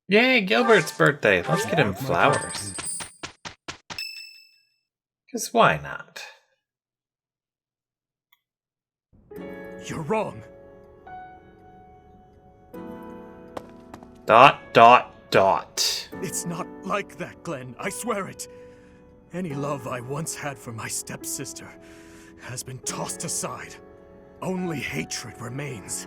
Yay, Gilbert's birthday. Let's get him flowers. Because why not? You're wrong. Dot, dot, dot. It's not like that, Glenn. I swear it. Any love I once had for my stepsister has been tossed aside. Only hatred remains.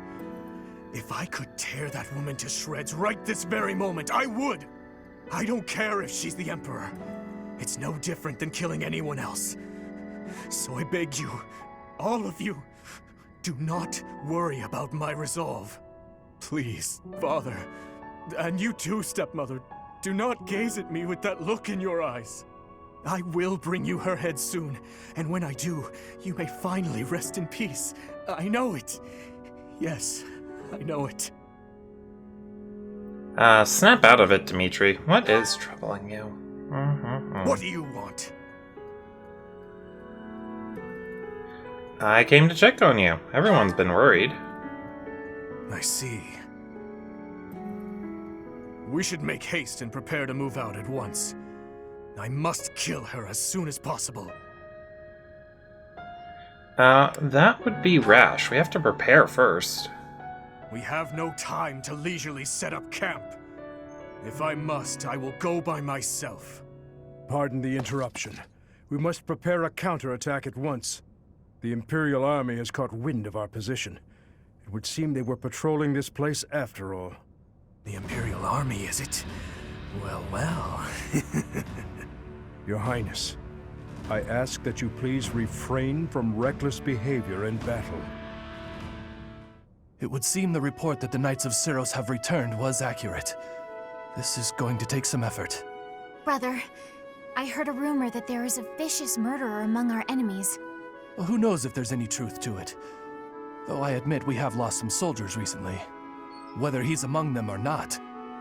If I could tear that woman to shreds right this very moment, I would! I don't care if she's the Emperor. It's no different than killing anyone else. So I beg you, all of you, do not worry about my resolve. Please, Father, and you too, stepmother, do not gaze at me with that look in your eyes. I will bring you her head soon, and when I do, you may finally rest in peace. I know it. Yes, I know it. Snap out of it, Dimitri. What is troubling you? What do you want? I came to check on you. Everyone's been worried. I see. We should make haste and prepare to move out at once. I must kill her as soon as possible. That would be rash. We have to prepare first. We have no time to leisurely set up camp. If I must, I will go by myself. Pardon the interruption. We must prepare a counterattack at once. The Imperial Army has caught wind of our position. It would seem they were patrolling this place after all. The Imperial Army, is it? Well, well. Your Highness, I ask that you please refrain from reckless behavior in battle. It would seem the report that the Knights of Syros have returned was accurate. This is going to take some effort. Brother, I heard a rumor that there is a vicious murderer among our enemies. Well, who knows if there's any truth to it? Though I admit we have lost some soldiers recently. Whether he's among them or not,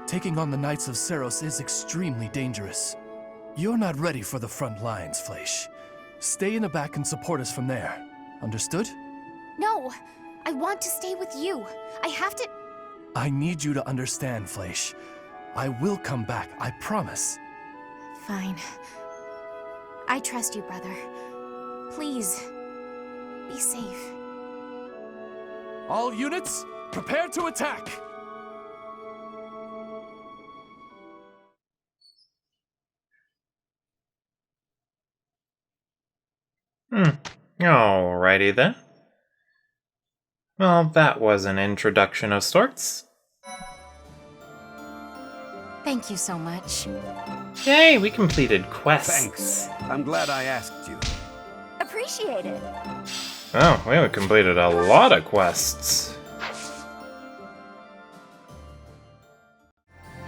taking on the Knights of Syros is extremely dangerous. You're not ready for the front lines, Fleisch. Stay in the back and support us from there. Understood? No! I want to stay with you. I have to... I need you to understand, Fleisch. I will come back, I promise. Fine. I trust you, brother. Please, be safe. All units, prepare to attack! Alrighty then. Well, that was an introduction of sorts. Thank you so much. Yay, we completed quests. Thanks. I'm glad I asked you. Appreciate it. Oh, we completed a lot of quests.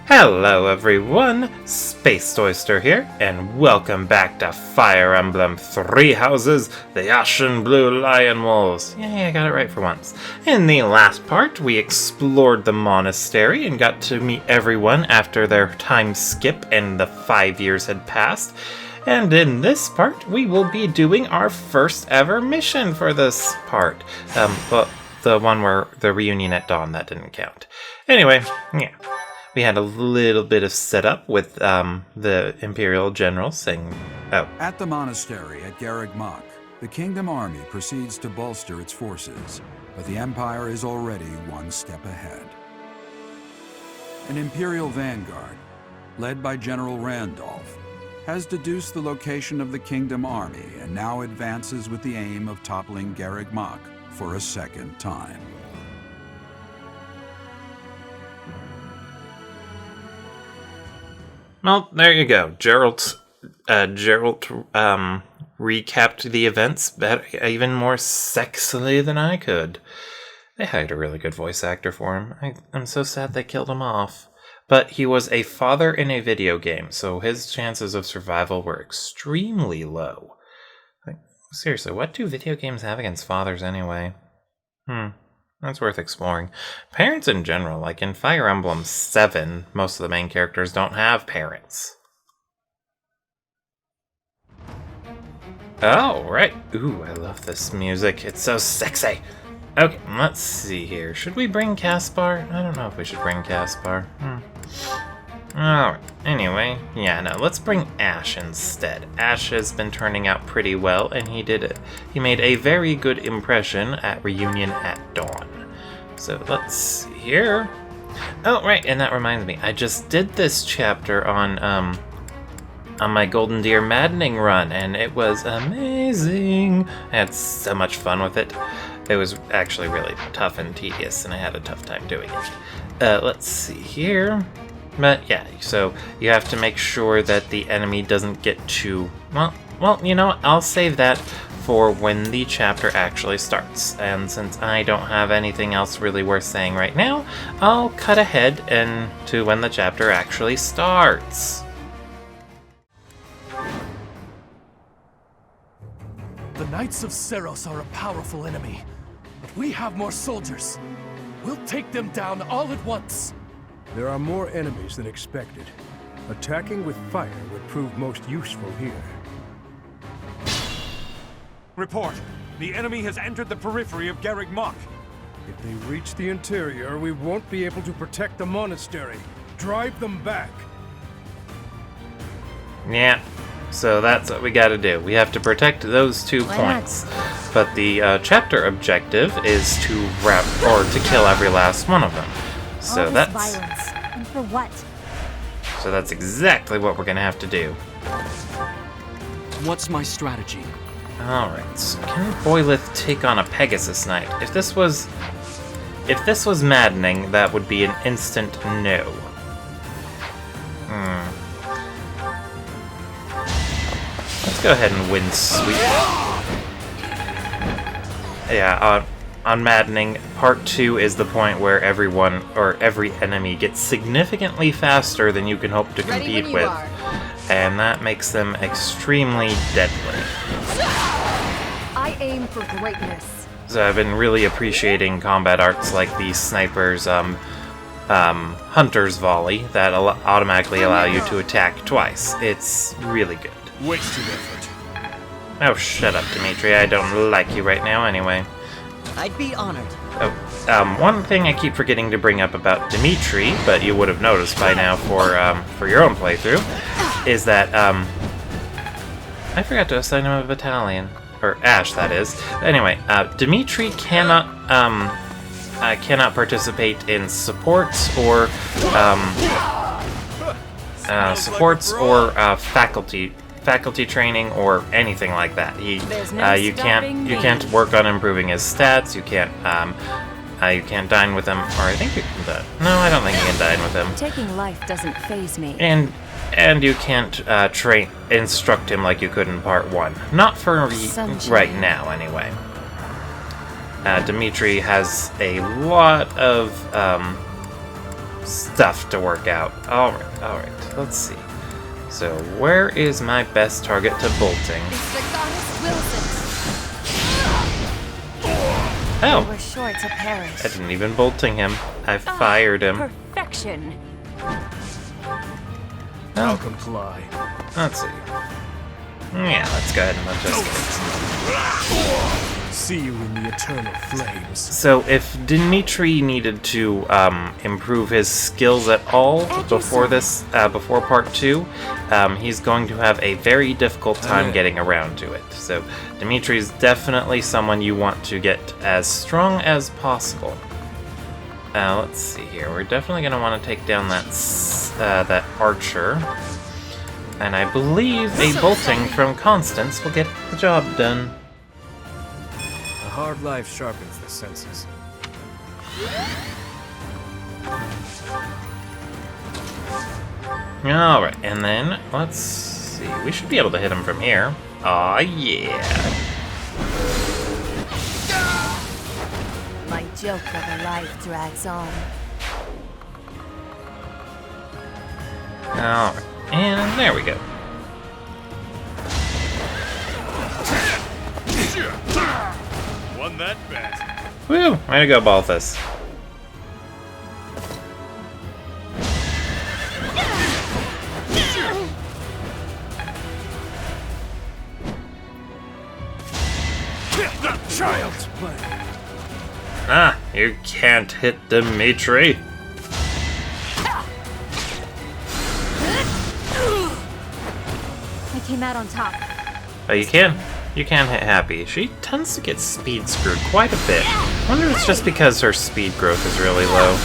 Hello everyone, Space Oyster here, and welcome back to Fire Emblem Three Houses, the Ashen Blue Lion Wolves. Yay, I got it right for once. In the last part, we explored the monastery and got to meet everyone after their time skip and the 5 years had passed. And in this part, we will be doing our first ever mission for this part. But the one where the reunion at dawn, that didn't count. Anyway, yeah. We had a little bit of setup with the Imperial General saying, At the monastery at Garreg Mach, the Kingdom Army proceeds to bolster its forces, but the Empire is already one step ahead. An Imperial vanguard, led by General Randolph, has deduced the location of the Kingdom Army and now advances with the aim of toppling Garreg Mach for a second time. Well, there you go. Geralt recapped the events even more sexily than I could. They hired a really good voice actor for him. I'm so sad they killed him off. But he was a father in a video game, so his chances of survival were extremely low. Like, seriously, what do video games have against fathers anyway? That's worth exploring. Parents in general, like in Fire Emblem 7, most of the main characters don't have parents. Oh, right. Ooh, I love this music. It's so sexy. Okay, let's see here. Should we bring Caspar? I don't know if we should bring Caspar. Alright, anyway, yeah, no, let's bring Ash instead. Ash has been turning out pretty well, and he made a very good impression at Reunion at Dawn. So let's see here. Oh, right, and that reminds me, I just did this chapter on my Golden Deer Maddening run, and it was amazing. I had so much fun with it. It was actually really tough and tedious, and I had a tough time doing it. Let's see here. But yeah, so you have to make sure that the enemy doesn't get too... Well, you know what? I'll save that for when the chapter actually starts. And since I don't have anything else really worth saying right now, I'll cut ahead to when the chapter actually starts. The Knights of Seros are a powerful enemy, but we have more soldiers. We'll take them down all at once. There are more enemies than expected. Attacking with fire would prove most useful here. Report. The enemy has entered the periphery of Garreg Mach. If they reach the interior, we won't be able to protect the monastery. Drive them back. Yeah, so that's what we gotta do. We have to protect those 2 points. But the chapter objective is to kill every last one of them. So All this violence. And for what? So that's exactly what we're gonna have to do. What's my strategy? Alright, so can Boylith take on a Pegasus Knight? If this was maddening, that would be an instant no. Let's go ahead and win sweep. Yeah, on Maddening, Part 2 is the point where every enemy gets significantly faster than you can hope to compete with. And that makes them extremely deadly. I aim for greatness. So I've been really appreciating combat arts like the Sniper's Hunter's Volley that automatically allow you to attack twice. It's really good. Wasted effort. Oh, shut up, Dimitri. I don't like you right now anyway. I'd be honored. Oh, one thing I keep forgetting to bring up about Dimitri, but you would have noticed by now for your own playthrough, is that, I forgot to assign him a battalion. Or Ash, that is. Anyway, Dimitri cannot participate in supports or faculty training or anything like that. You can't work on improving his stats. You can't dine with him, or I think you can dine. No, I don't think you can dine with him. Taking life doesn't faze me. And you can't instruct him like you could in Part 1. Not for right now, anyway. Dimitri has a lot of stuff to work out. Alright, let's see. So, where is my best target to bolting? Oh! We're sure to perish. I didn't even bolting him. I fired him. Perfection. I'll comply. Let's see. Yeah, let's go ahead and just... See you in the eternal flames. So, if Dimitri needed to improve his skills at all before Part 2, he's going to have a very difficult time getting around to it. So, Dimitri's definitely someone you want to get as strong as possible. Let's see here. We're definitely going to want to take down that archer. And I believe a bolting from Constance will get the job done. A hard life sharpens the senses. Alright, and then, let's see. We should be able to hit him from here. Aw, yeah. My joke of a life drags on. Alright, and there we go. Won that bet. Woo! Way to go, Balthus. That child's play. Ah, you can't hit Dimitri. came out on top. Oh, you can hit Happy. She tends to get speed screwed quite a bit. I wonder if it's just because her speed growth is really low.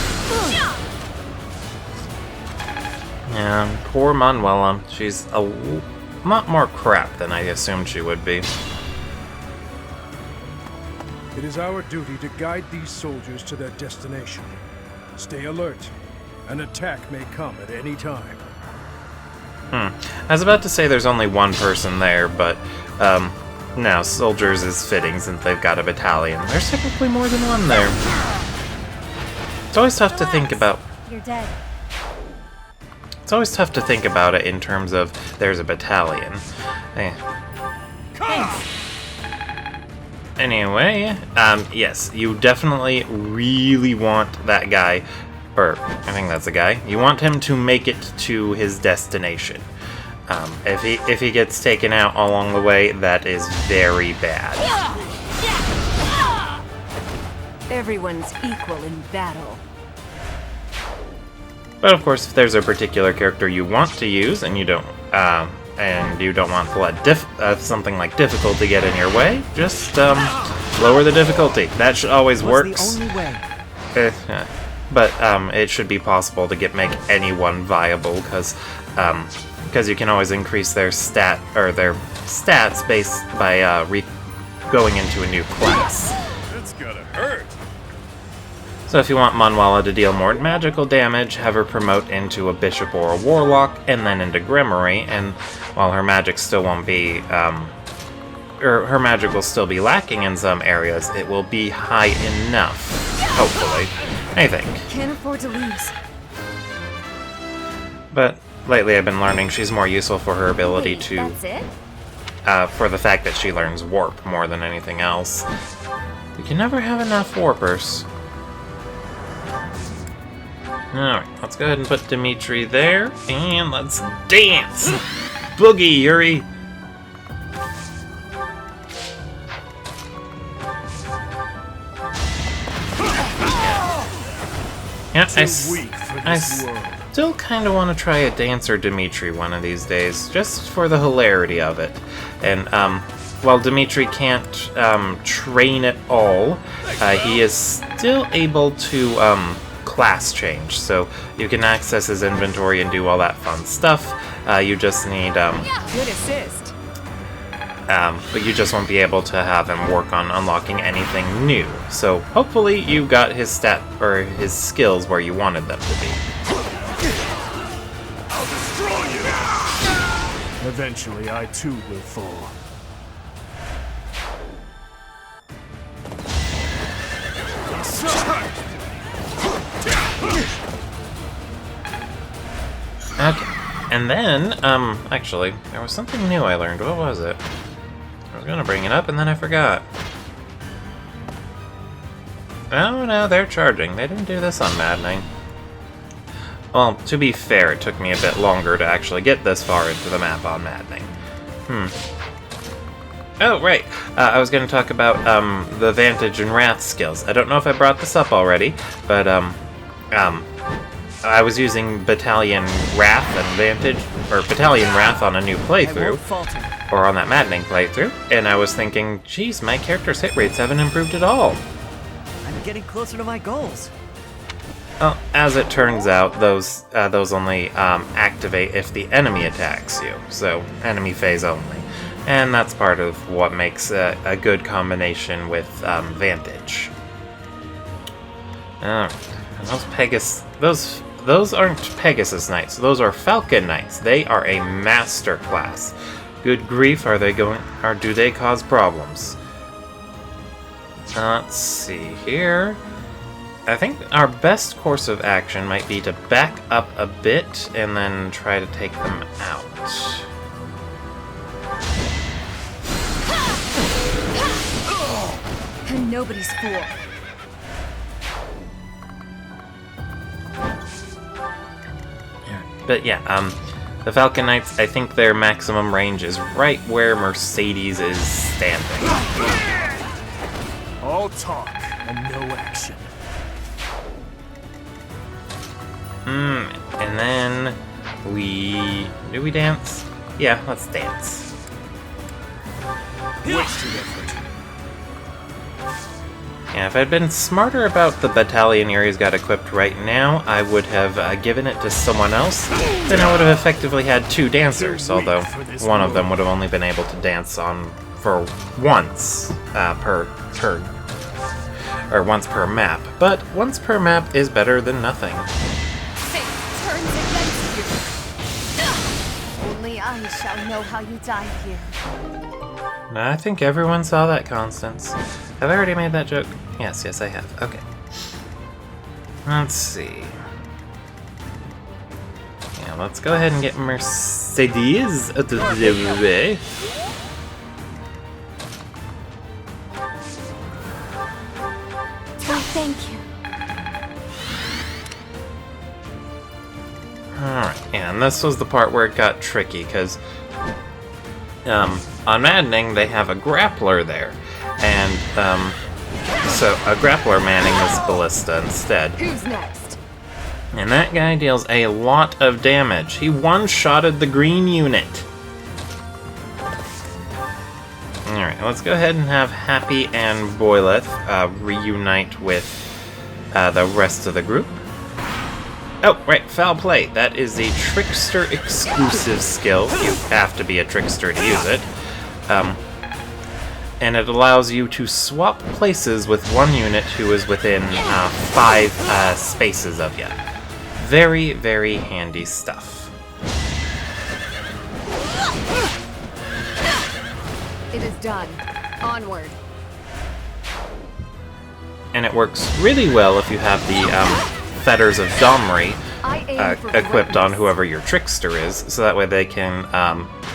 Yeah, poor Manuela. She's a lot more crap than I assumed she would be. It is our duty to guide these soldiers to their destination. Stay alert. An attack may come at any time. I was about to say there's only one person there, but no, soldiers is fitting since they've got a battalion. There's technically more than one there. It's always tough to think about. You're dead. It's always tough to think about it in terms of there's a battalion. Anyway, yes, you definitely really want that guy, or I think that's a guy. You want him to make it to his destination. If he gets taken out along the way, that is very bad. Everyone's equal in battle. But of course, if there's a particular character you want to use and you don't want to let something like difficulty get in your way, just lower the difficulty. That should always work. The only way. But it should be possible to make anyone viable because you can always increase their stats based by going into a new class. That's gotta hurt. So if you want Manuela to deal more magical damage, have her promote into a bishop or a warlock, and then into Grimory, and while her magic still won't be, her magic will still be lacking in some areas, it will be high enough, hopefully, I think. Can't afford to lose. But lately I've been learning she's more useful for her ability Wait, to, that's it? for the fact that she learns Warp more than anything else. You can never have enough Warpers. Alright, let's go ahead and put Dimitri there, and let's dance! Boogie, Yuri! Yeah, I still kind of want to try a Dancer Dimitri one of these days, just for the hilarity of it. And, while Dimitri can't train at all, he is still able to class change, so you can access his inventory and do all that fun stuff. You just need Good assist. but you just won't be able to have him work on unlocking anything new. So hopefully you got his stat or his skills where you wanted them to be. I'll destroy you! Eventually, I too will fall. Okay, and then, actually, there was something new I learned. What was it? I was gonna bring it up and then I forgot. Oh no, they're charging. They didn't do this on Maddening. Well, to be fair, it took me a bit longer to actually get this far into the map on Maddening. Oh, right. I was going to talk about the Vantage and Wrath skills. I don't know if I brought this up already, but I was using Battalion Wrath and Vantage, or Battalion Wrath on a new playthrough, or on that Maddening playthrough, and I was thinking, geez, my character's hit rates haven't improved at all. I'm getting closer to my goals. Well, as it turns out, those only activate if the enemy attacks you, so enemy phase only. And that's part of what makes a good combination with Vantage. And those aren't Pegasus Knights. Those are Falcon Knights. They are a master class. Good grief, are they going? Or do they cause problems? Let's see here. I think our best course of action might be to back up a bit and then try to take them out. I'm nobody's fool. But yeah, the Falcon Knights, I think their maximum range is right where Mercedes is standing. All talk and no action. And then do we dance? Yeah, let's dance. Wasted effort. Yeah, if I'd been smarter about the battalion Ares got equipped right now, I would have given it to someone else. Then I would have effectively had 2 dancers, although one of them would have only been able to dance on for once per turn. Or once per map. But once per map is better than nothing. Fate turns against you. Only I shall know how you died here. I think everyone saw that, Constance. Have I already made that joke? Yes, I have. Okay. Let's see. Yeah, let's go ahead and get Mercedes out of the way. Oh, thank you. Alright, and this was the part where it got tricky, because on Maddening, they have a grappler there, and so a grappler manning this ballista instead. Who's next? And that guy deals a lot of damage. He one-shotted the green unit. Alright, let's go ahead and have Happy and Boyleth reunite with the rest of the group. Oh, right, Foul Play. That is a Trickster exclusive skill. You have to be a Trickster to use it. And it allows you to swap places with one unit who is within 5 spaces of you. Very, very handy stuff. It is done. Onward. And it works really well if you have the Fetters of Domri equipped on whoever your Trickster is, so that way they can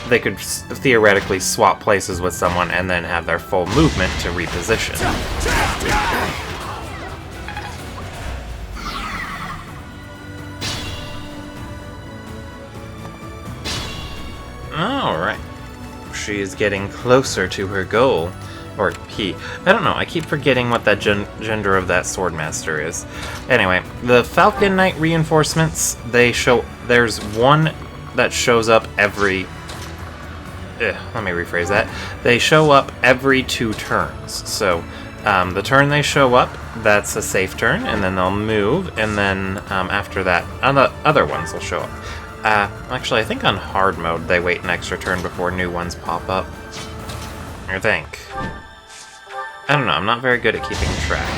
they could theoretically swap places with someone and then have their full movement to reposition. Alright. She is getting closer to her goal. Or he. I don't know, I keep forgetting what that gender of that Swordmaster is. Anyway, the Falcon Knight reinforcements, there's one that shows up every... let me rephrase that. They show up every 2 turns. So, the turn they show up, that's a safe turn, and then they'll move, and then after that, other ones will show up. Actually, I think on hard mode they wait an extra turn before new ones pop up. I think. I don't know, I'm not very good at keeping track.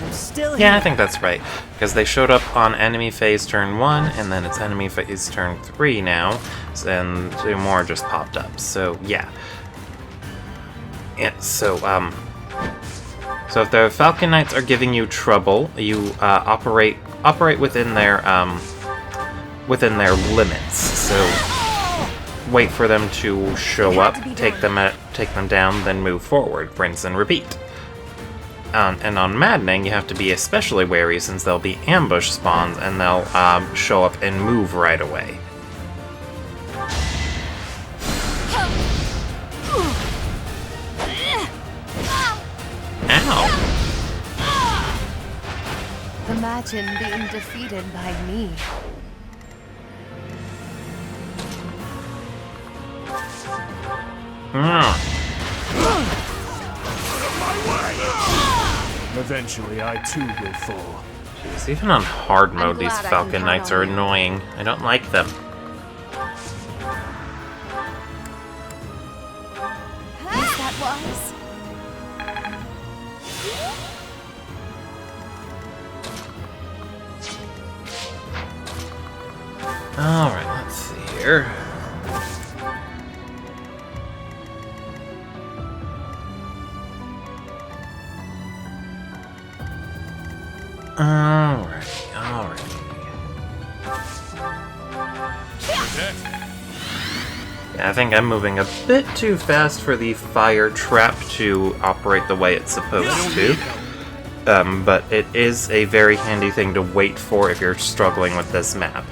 I'm still here. Yeah, I think that's right. Because they showed up on enemy phase turn 1, and then it's enemy phase turn 3 now, and 2 more just popped up. So, yeah. So if the Falcon Knights are giving you trouble, you operate within their limits. So wait for them to show up, take them down, then move forward. Rinse and repeat. And on Maddening, you have to be especially wary since there'll be ambush spawns and they'll show up and move right away. Ow! Imagine being defeated by me. Eventually, I too will fall. Jeez, even on hard mode, these glad I can Falcon count Knights on are you. annoying. I don't like them. Is that wise? Alright, let's see here. Alright. Yeah, I think I'm moving a bit too fast for the fire trap to operate the way it's supposed to. But it is a very handy thing to wait for if you're struggling with this map.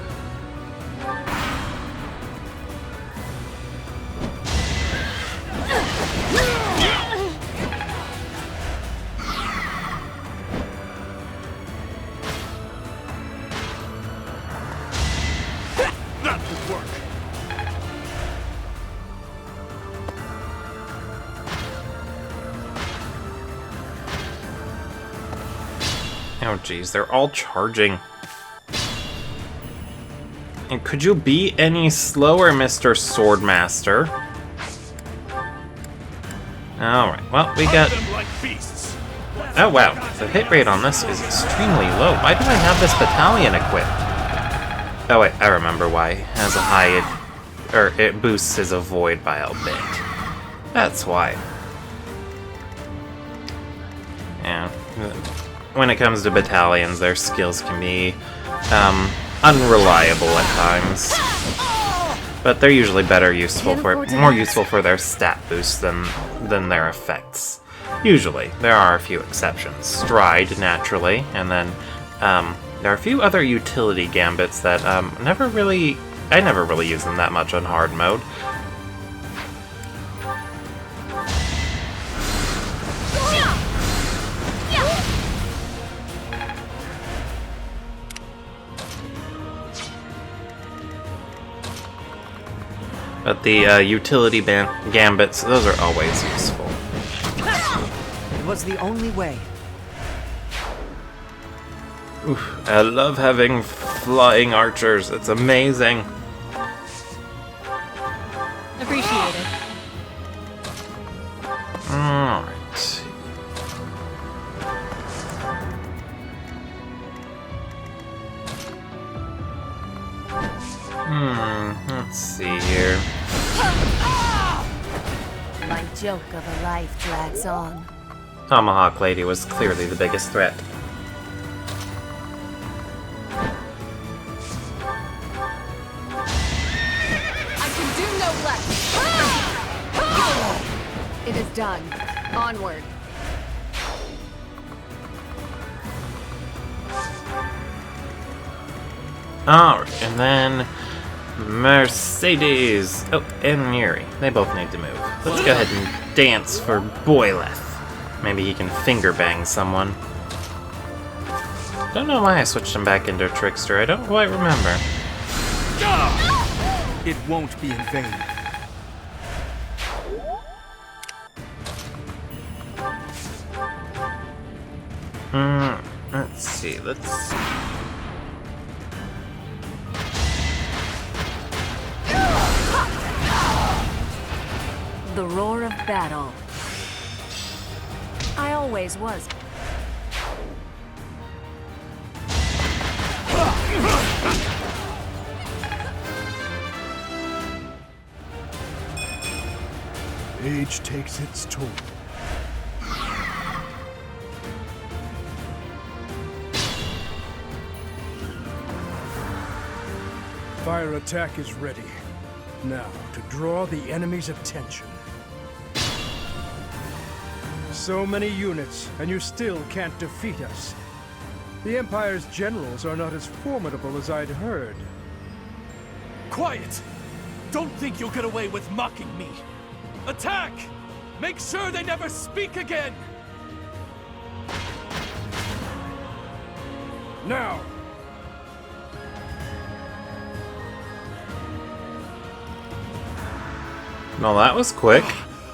Oh geez, they're all charging. And could you be any slower, Mr. Swordmaster? Alright, well, we got... Oh wow, the hit rate on this is extremely low. Why do I have this battalion equipped? Oh wait, I remember why. It has a high... it boosts his avoid by a bit. That's why. Yeah. When it comes to battalions, their skills can be unreliable at times, but they're usually more useful for their stat boosts than their effects. Usually, there are a few exceptions. Stride, naturally, and then there are a few other utility gambits that I never really use them that much on hard mode. But the utility gambits, those are always useful. It was the only way. Oof, I love having flying archers. It's amazing. Appreciate it. Alright. Let's see here. My joke of a life drags on. Tomahawk Lady was clearly the biggest threat. I can do no less. It is done. Onward. Alright, and then Mercedes. Oh, and Yuri. They both need to move. Let's go ahead and dance for Boyleth. Maybe he can finger bang someone. Don't know why I switched him back into Trickster. I don't quite remember. It won't be in vain. Let's see. The roar of battle. I always was. Age takes its toll. Fire attack is ready. Now, to draw the enemy's attention. So many units, and you still can't defeat us. The Empire's generals are not as formidable as I'd heard. Quiet! Don't think you'll get away with mocking me. Attack! Make sure they never speak again! Now! Well, that was quick.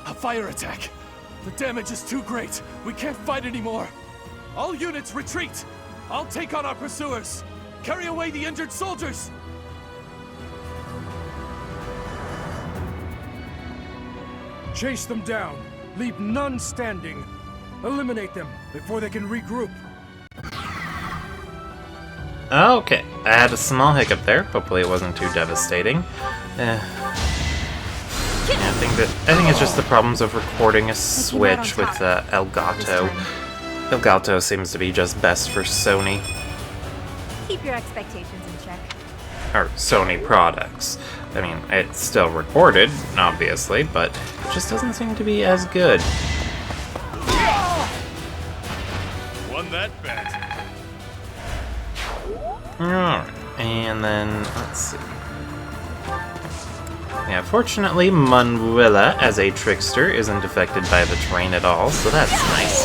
A fire attack! The damage is too great. We can't fight anymore. All units retreat! I'll take on our pursuers. Carry away the injured soldiers! Chase them down. Leave none standing. Eliminate them before they can regroup. Okay, I had a small hiccup there. Hopefully it wasn't too devastating. I think it's just the problems of recording a Switch with Elgato. Elgato seems to be just best for Sony. Keep your expectations in check. Or Sony products. I mean, it's still recorded, obviously, but it just doesn't seem to be as good. Won that bet. Alright, and then, let's see. Yeah, fortunately, Manuela, as a trickster, isn't affected by the terrain at all, so that's nice.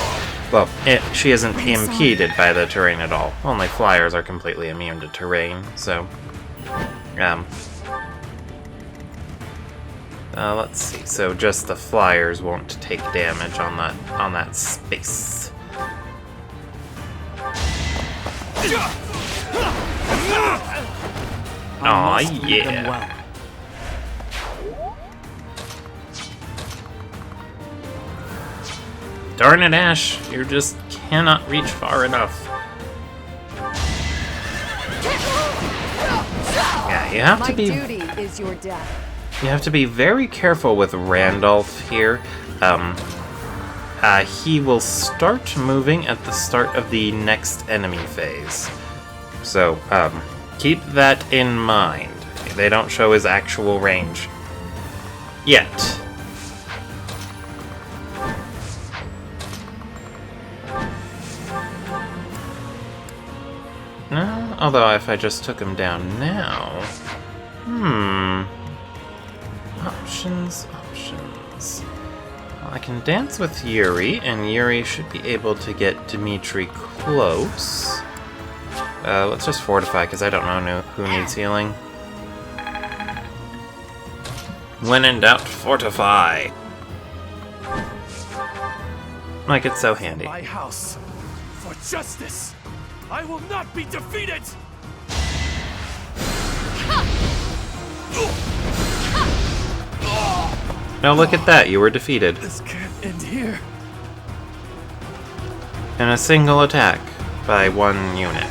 Well, she isn't impeded by the terrain at all. Only flyers are completely immune to terrain, so... let's see. So just the flyers won't take damage on that space. Aw, Lead them yeah. well. Darn it, Ash. You just cannot reach far enough. Yeah, you have My to be... duty is your death. You have to be very careful with Randolph here. He will start moving at the start of the next enemy phase. So, keep that in mind. They don't show his actual range yet. No, although if I just took him down now... Options. Well, I can dance with Yuri, and Yuri should be able to get Dimitri close. Let's just fortify, because I don't know who needs healing. When in doubt, fortify! Like it's so handy. My house. For justice. I will not be defeated! Now look at that, you were defeated. This can't end here. In a single attack by one unit.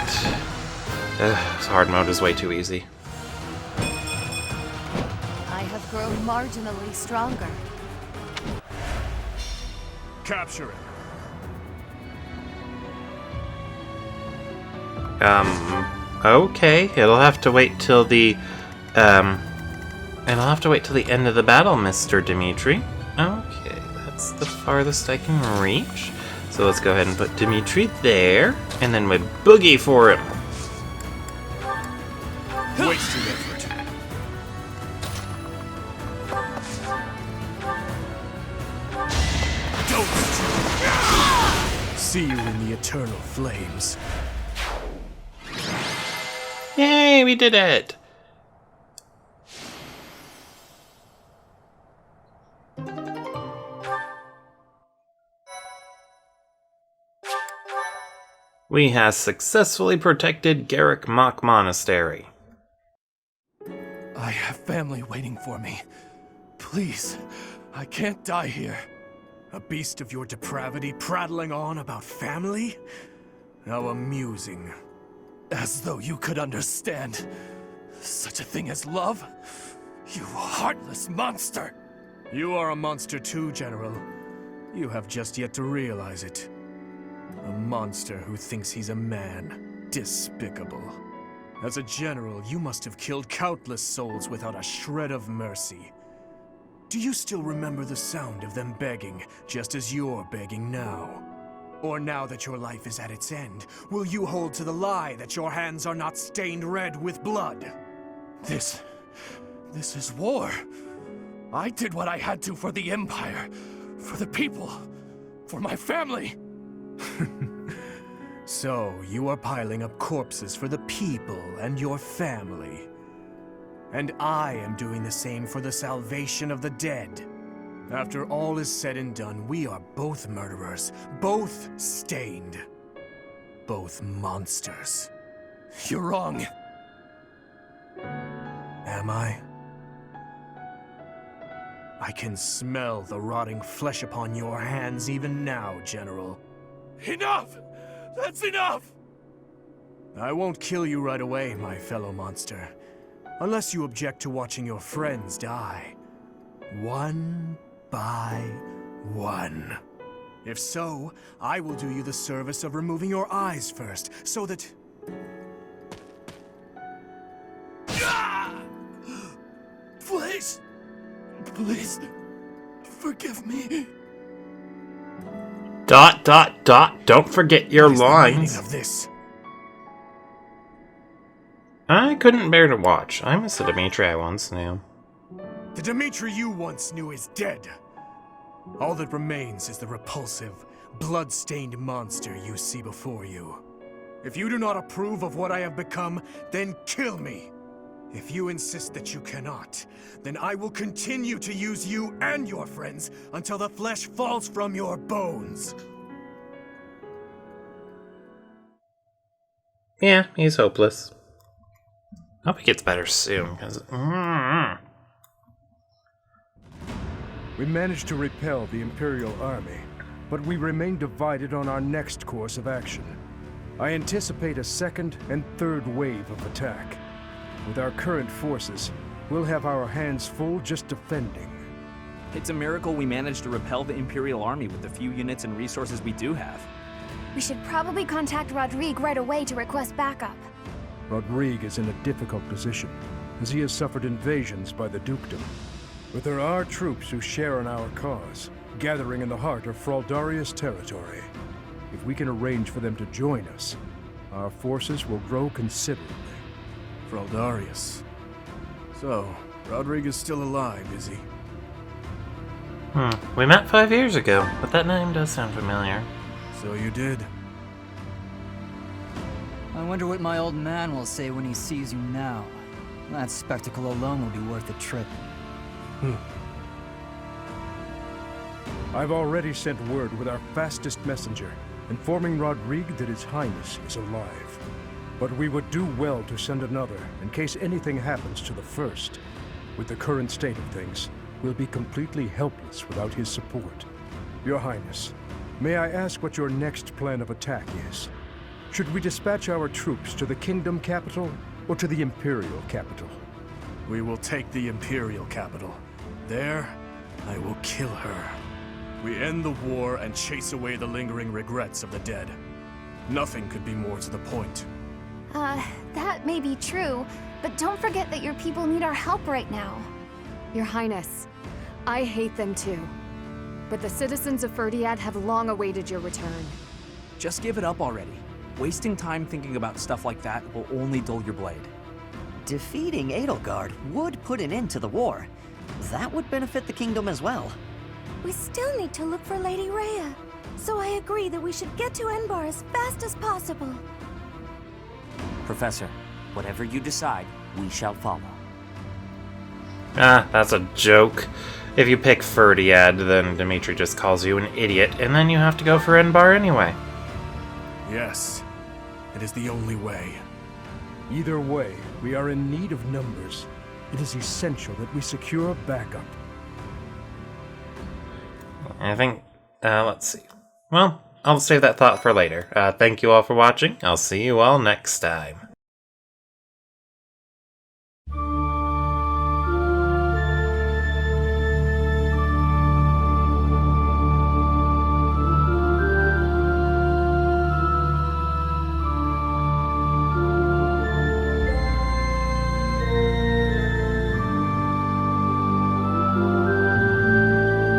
This hard mode is way too easy. I have grown marginally stronger. Capture it. Okay. It'll have to wait till the end of the battle, Mr. Dimitri. Okay, that's the farthest I can reach. So let's go ahead and put Dimitri there, and then we boogie for him. Wasting effort. Don't see you in the eternal flames. Yay, we did it! We have successfully protected Garrick Mach Monastery. I have family waiting for me. Please, I can't die here. A beast of your depravity prattling on about family? How amusing. As though you could understand such a thing as love? You heartless monster! You are a monster too, General. You have just yet to realize it. A monster who thinks he's a man. Despicable. As a general, you must have killed countless souls without a shred of mercy. Do you still remember the sound of them begging, just as you're begging now? Or now that your life is at its end, will you hold to the lie that your hands are not stained red with blood? This is war. I did what I had to for the Empire, for the people, for my family. So, you are piling up corpses for the people and your family. And I am doing the same for the salvation of the dead. After all is said and done, we are both murderers, both stained, both monsters. You're wrong. Am I? I can smell the rotting flesh upon your hands even now, General. Enough! That's enough! I won't kill you right away, my fellow monster. Unless you object to watching your friends die. One by one. If so, I will do you the service of removing your eyes first, so that... Please! Please, forgive me. ... Don't forget your What is the meaning lines. of this? I couldn't bear to watch. I miss the Dimitri I once knew. The Dimitri you once knew is dead. All that remains is the repulsive, blood-stained monster you see before you. If you do not approve of what I have become, then kill me. If you insist that you cannot, then I will continue to use you and your friends until the flesh falls from your bones. Yeah, he's hopeless. I hope he gets better soon, because... We managed to repel the Imperial army, but we remain divided on our next course of action. I anticipate a second and third wave of attack. With our current forces, we'll have our hands full just defending. It's a miracle we managed to repel the Imperial army with the few units and resources we do have. We should probably contact Rodrigue right away to request backup. Rodrigue is in a difficult position, as he has suffered invasions by the dukedom. But there are troops who share in our cause, gathering in the heart of Fraldarius territory. If we can arrange for them to join us, our forces will grow considerably. Fraldarius. So, Rodrigue is still alive, is he? We met 5 years ago, but that name does sound familiar. So you did. I wonder what my old man will say when he sees you now. That spectacle alone will be worth the trip. I've already sent word with our fastest messenger, informing Rodrigue that His Highness is alive. But we would do well to send another, in case anything happens to the first. With the current state of things, we'll be completely helpless without his support. Your Highness, may I ask what your next plan of attack is? Should we dispatch our troops to the Kingdom capital, or to the Imperial capital? We will take the Imperial capital. There, I will kill her. We end the war and chase away the lingering regrets of the dead. Nothing could be more to the point. That may be true, but don't forget that your people need our help right now. Your Highness, I hate them too. But the citizens of Ferdiad have long awaited your return. Just give it up already. Wasting time thinking about stuff like that will only dull your blade. Defeating Edelgard would put an end to the war. That would benefit the kingdom as well. We still need to look for Lady Rhea, so I agree that we should get to Enbar as fast as possible. Professor, whatever you decide, we shall follow. Ah, that's a joke. If you pick Ferdiad, then Dimitri just calls you an idiot, and then you have to go for Enbar anyway. Yes, it is the only way. Either way, we are in need of numbers. It is essential that we secure backup. I think, let's see. Well, I'll save that thought for later. Thank you all for watching. I'll see you all next time.